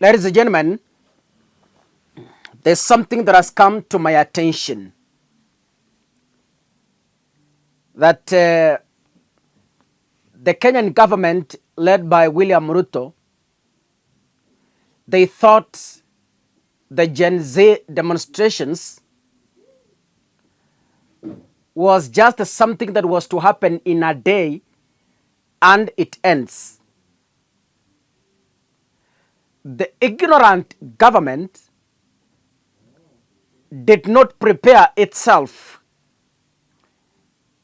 Ladies and gentlemen, there's something that has come to my attention that the Kenyan government, led by William Ruto, they thought the Gen Z demonstrations was just something that was to happen in a day and it ends. The ignorant government did not prepare itself.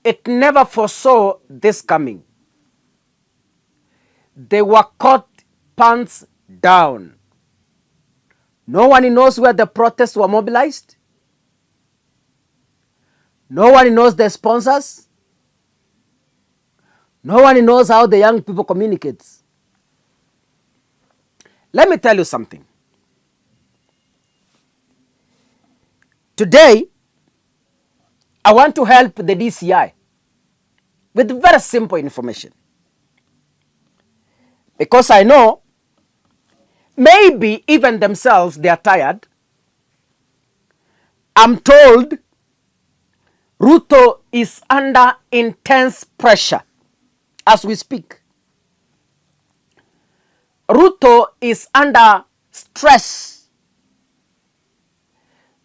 It never foresaw this coming. They were caught pants down. No one knows where the protests were mobilized. No one knows the sponsors. No one knows how the young people communicate. Let me tell you something. Today, I want to help the DCI with very simple information. Because I know maybe even themselves they are tired. I'm told Ruto is under intense pressure as we speak. Ruto is under stress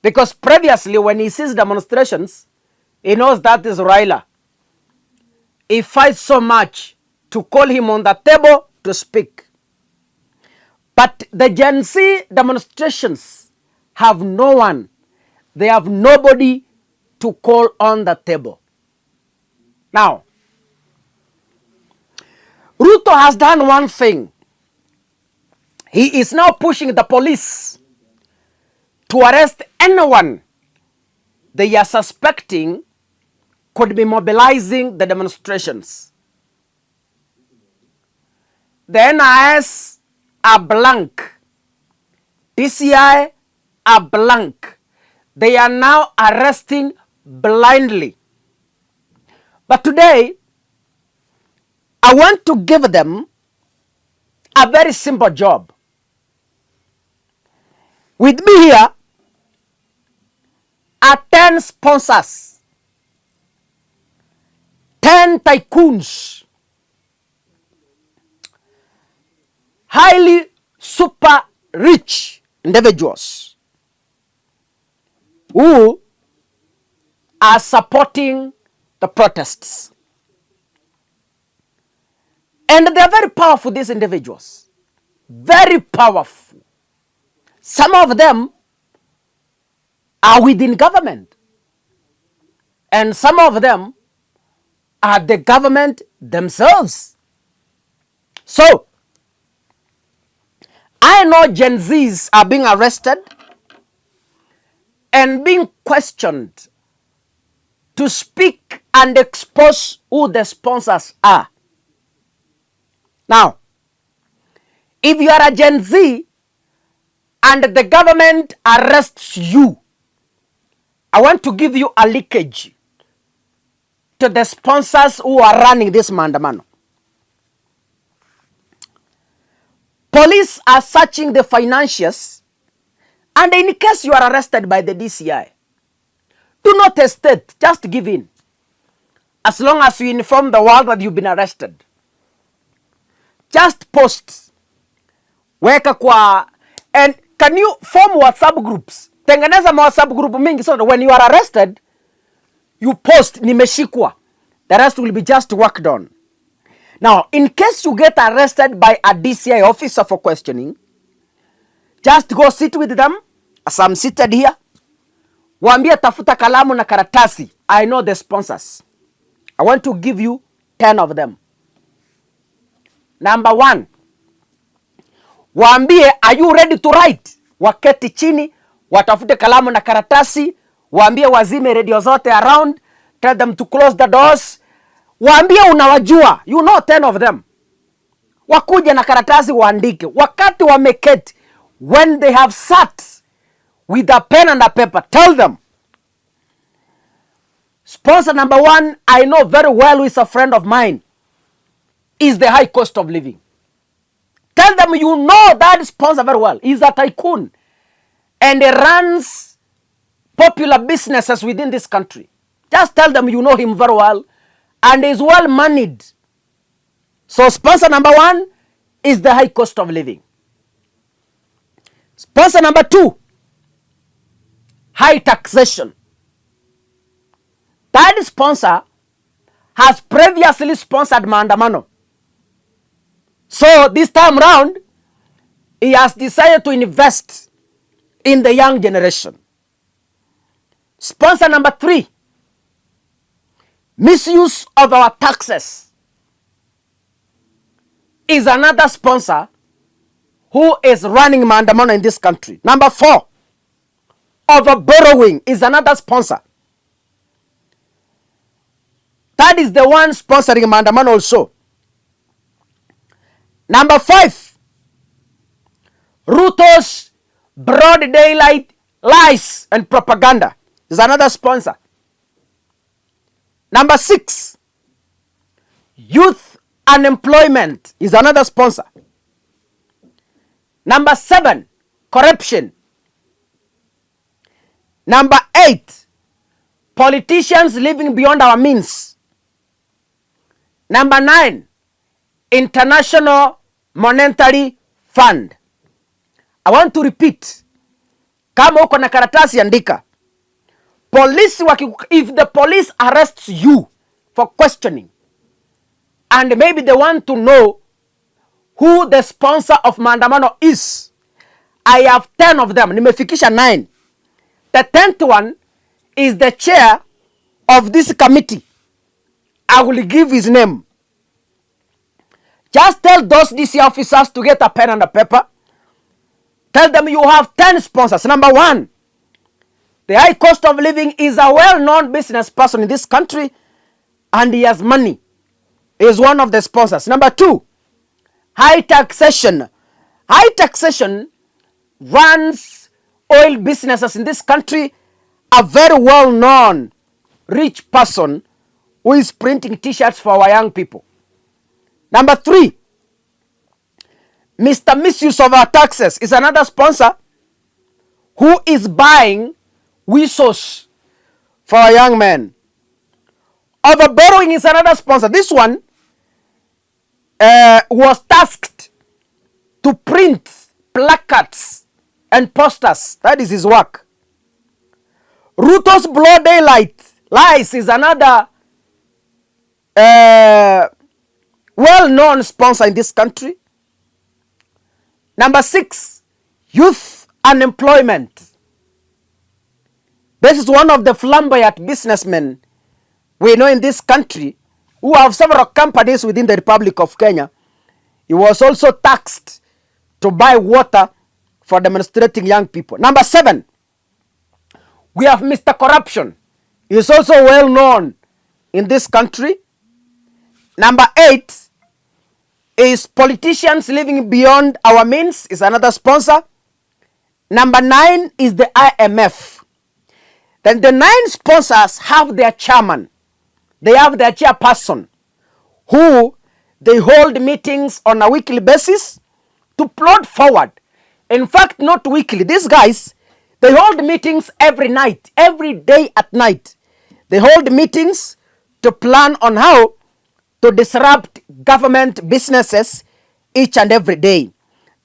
because previously when he sees demonstrations, he knows that is Raila. He fights so much to call him on the table to speak. But the Gen Z demonstrations have no one. They have nobody to call on the table. Now, Ruto has done one thing. He is now pushing the police to arrest anyone they are suspecting could be mobilizing the demonstrations. The NIS are blank. DCI are blank. They are now arresting blindly. But today, I want to give them a very simple job. With me here are 10 sponsors, 10 tycoons, highly super rich individuals who are supporting the protests. And they are very powerful, these individuals. Very powerful. Some of them are within government. And some of them are the government themselves. So, I know Gen Zs are being arrested and being questioned to speak and expose who the sponsors are. Now, if you are a Gen Z and the government arrests you, I want to give you a leakage to the sponsors who are running this Maandamano. Police are searching the financiers, and in case you are arrested by the DCI, do not hesitate, just give in. As long as you inform the world that you've been arrested. Just post. Weka kwa, and can you form WhatsApp groups? Tengeneza WhatsApp group mingi so that when you are arrested, you post nimeshikwa. The rest will be just worked on. Now, in case you get arrested by a DCI officer for questioning, just go sit with them, as I'm seated here. Waambie tafuta kalamu na karatasi. I know the sponsors. I want to give you 10 of them. Number 1. Waambie, are you ready to write? Waketi chini, watafute kalamu na karatasi. Waambie wazime radio zote around. Tell them to close the doors. Waambie unawajua. You know 10 of them. Wakuje na karatasi waandike. Wakati wameketi, when they have sat with a pen and a paper, tell them. Sponsor number 1, I know very well, who is a friend of mine, is the high cost of living. Tell them you know that sponsor very well. He's a tycoon. And he runs popular businesses within this country. Just tell them you know him very well. And he's well managed. So sponsor number 1 is the high cost of living. Sponsor number 2, high taxation. That sponsor has previously sponsored Maandamano. So this time round, he has decided to invest in the young generation. Sponsor number 3, misuse of our taxes, is another sponsor who is running Maandamano in this country. Number 4, over borrowing is another sponsor. That is the one sponsoring Maandamano also. Number 5, Ruto's broad daylight lies and propaganda is another sponsor. Number 6, youth unemployment is another sponsor. Number 7, corruption. Number 8, politicians living beyond our means. Number 9, International Monetary Fund. I want to repeat. Kama uko na karatasi andika. If the police arrests you for questioning, and maybe they want to know who the sponsor of Maandamano is, I have 10 of them. Nimefikisha 9. The 10th one is the chair of this committee. I will give his name. Just tell those DC officers to get a pen and a paper. Tell them you have 10 sponsors. Number 1, the high cost of living is a well-known business person in this country and he has money. He is one of the sponsors. Number 2, high taxation. High taxation runs oil businesses in this country. A very well-known rich person who is printing t-shirts for our young people. Number 3, Mr. Misuse of our taxes is another sponsor who is buying whistles for our young men. Over borrowing is another sponsor. This one was tasked to print placards and posters. That is his work. Ruto's broad daylight lies is another well-known sponsor in this country. Number 6, youth unemployment. This is one of the flamboyant businessmen we know in this country who have several companies within the Republic of Kenya. He was also taxed to buy water for demonstrating young people. Number 7, we have Mr. Corruption. He is also well known in this country. Number 8 is politicians living beyond our means is another sponsor. Number 9 is the IMF. Then the 9 sponsors have their chairman. They have their chairperson who they hold meetings on a weekly basis to plot forward. In fact, not weekly. These guys, they hold meetings every night, every day at night. They hold meetings to plan on how to disrupt government businesses each and every day.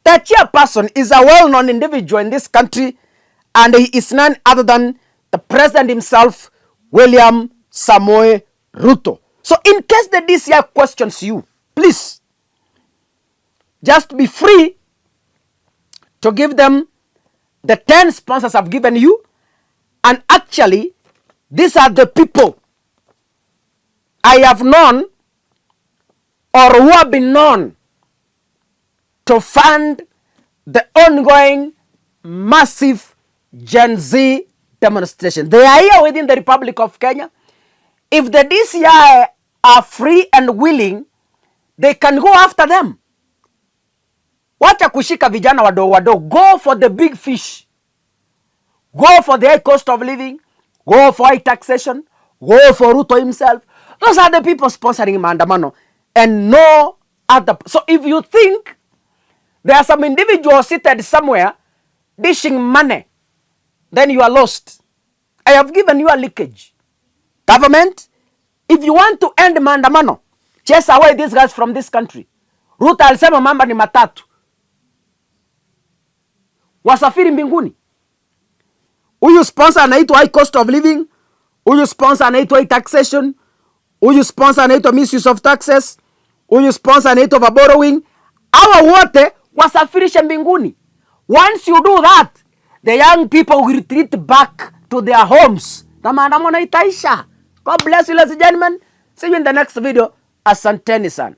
The chairperson is a well-known individual in this country, and he is none other than the president himself, William Samoei Ruto. So in case the DCI questions you, please just be free to give them the 10 sponsors I've given you. And actually, these are the people I have known or who have been known to fund the ongoing massive Gen Z demonstration. They are here within the Republic of Kenya. If the DCI are free and willing, they can go after them. Wacha kushika vijana wadogo wadogo. Go for the big fish. Go for the high cost of living. Go for high taxation. Go for Ruto himself. Those are the people sponsoring Maandamano. And no other. So if you think There are some individuals seated somewhere dishing money. Then you are lost. I have given you a leakage. Government, if you want to end Maandamano, chase away these guys from this country. Ruto alisema mambo ni matatu. Wasafiri mbinguni. Huyu sponsor anaitwa high cost of living. Huyu sponsor anaitwa taxation. Huyu sponsor anaitwa misuse of taxes. Huyu sponsor anaitwa over borrowing. Hawa wote wasafirishe mbinguni. Once you do that, the young people will retreat back to their homes. Na maandamano itaisha. God bless you, ladies and gentlemen. See you in the next video. Asanteni sana.